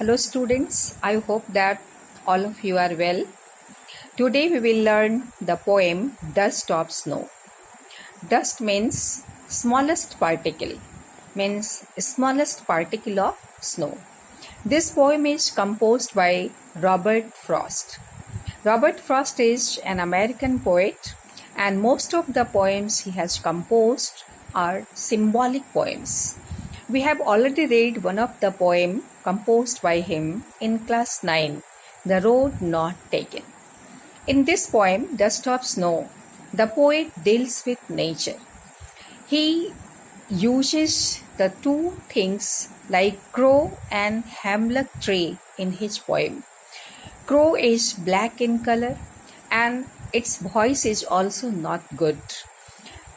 Hello students, I hope that all of you are well. Today we will learn the poem Dust of Snow. Dust means smallest particle, means smallest particle of snow. This poem is composed by Robert Frost. Robert Frost is an American poet and most of the poems he has composed are symbolic poems. We have already read one of the poem composed by him in class 9, The Road Not Taken. In this poem, Dust of Snow, the poet deals with nature. He uses the two things like crow and hemlock tree in his poem. Crow is black in color and its voice is also not good.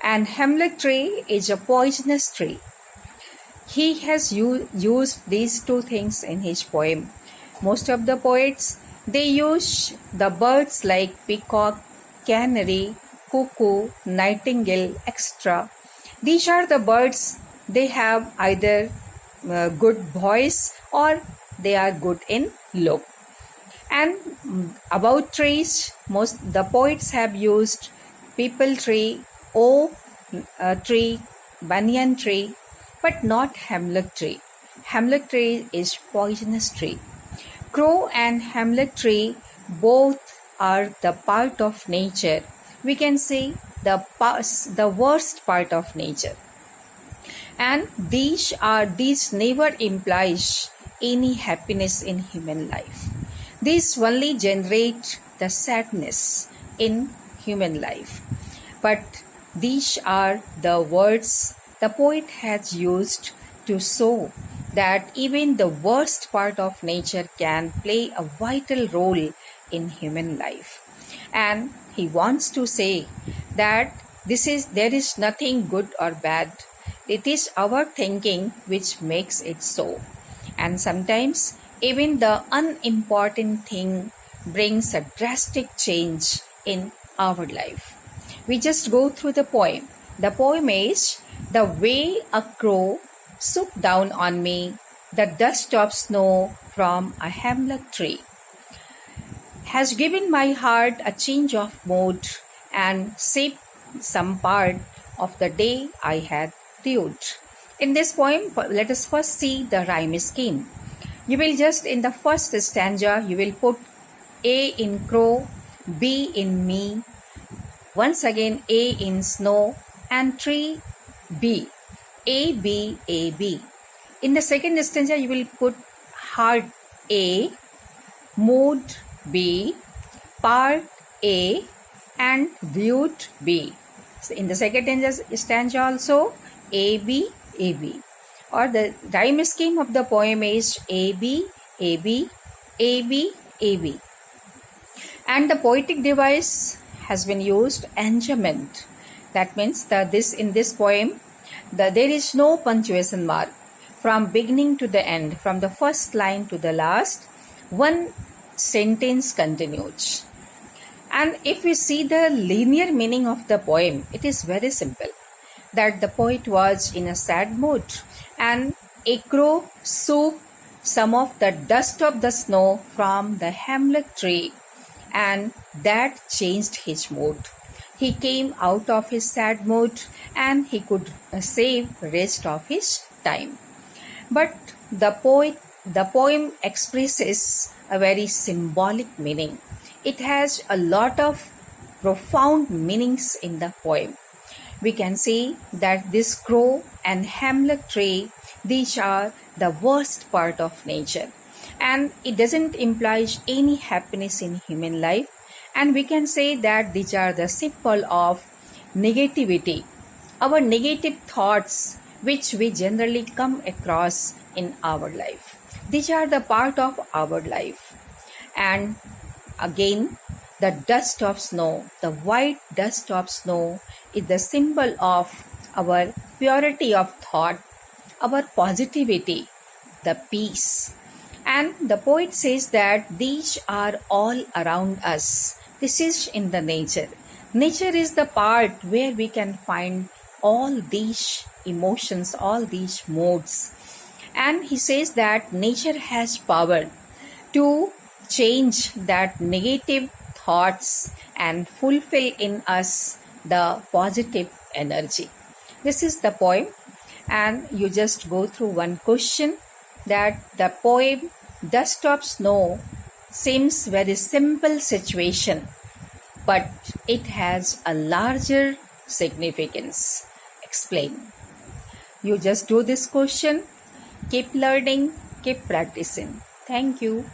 And hemlock tree is a poisonous tree. He has used these two things in his poem. Most of the poets, they use the birds like peacock, canary, cuckoo, nightingale, etc. These are the birds, they have either good voice or they are good in look. And about trees, most the poets have used peepal tree, oak tree, banyan tree, but not hemlock tree. Hemlock tree is poisonous tree. Crow and hemlock tree both are the part of nature. We can say the worst part of nature. And these never implies any happiness in human life. These only generate the sadness in human life. But these are the words the poet has used to show that even the worst part of nature can play a vital role in human life. And he wants to say that there is nothing good or bad. It is our thinking which makes it so. And sometimes even the unimportant thing brings a drastic change in our life. We just go through the poem. The poem is, the way a crow swooped down on me, the dust of snow from a hemlock tree, has given my heart a change of mood and shaped some part of the day I had lived. In this poem, let us first see the rhyme scheme. You will just, in the first stanza, you will put A in crow, B in me, once again A in snow, and tree B. A, B, A, B. In the second stanza, you will put heart A, mood B, part A, and viewed B. So in the second stanza also, A, B, A, B. Or the rhyme scheme of the poem is A, B, A, B, A, B, A, B. And the poetic device has been used, arrangement. That means in this poem, there is no punctuation mark. From beginning to the end, from the first line to the last, one sentence continues. And if we see the linear meaning of the poem, it is very simple. That the poet was in a sad mood and a crow swooped some of the dust of the snow from the hemlock tree, and that changed his mood. He came out of his sad mood and he could save rest of his time. But the poem expresses a very symbolic meaning. It has a lot of profound meanings in the poem. We can say that this crow and hemlock tree, these are the worst part of nature. And it doesn't imply any happiness in human life. And we can say that these are the symbol of negativity, our negative thoughts which we generally come across in our life. These are the part of our life. And again, the dust of snow, the white dust of snow is the symbol of our purity of thought, our positivity, the peace. And the poet says that these are all around us. This is in the nature. Nature is the part where we can find all these emotions, all these moods. And he says that nature has power to change that negative thoughts and fulfill in us the positive energy. This is the poem, and you just go through one question, that the poem Dust of Snow seems very simple situation, but it has a larger significance. Explain. You just do this question, keep learning, keep practicing. Thank you.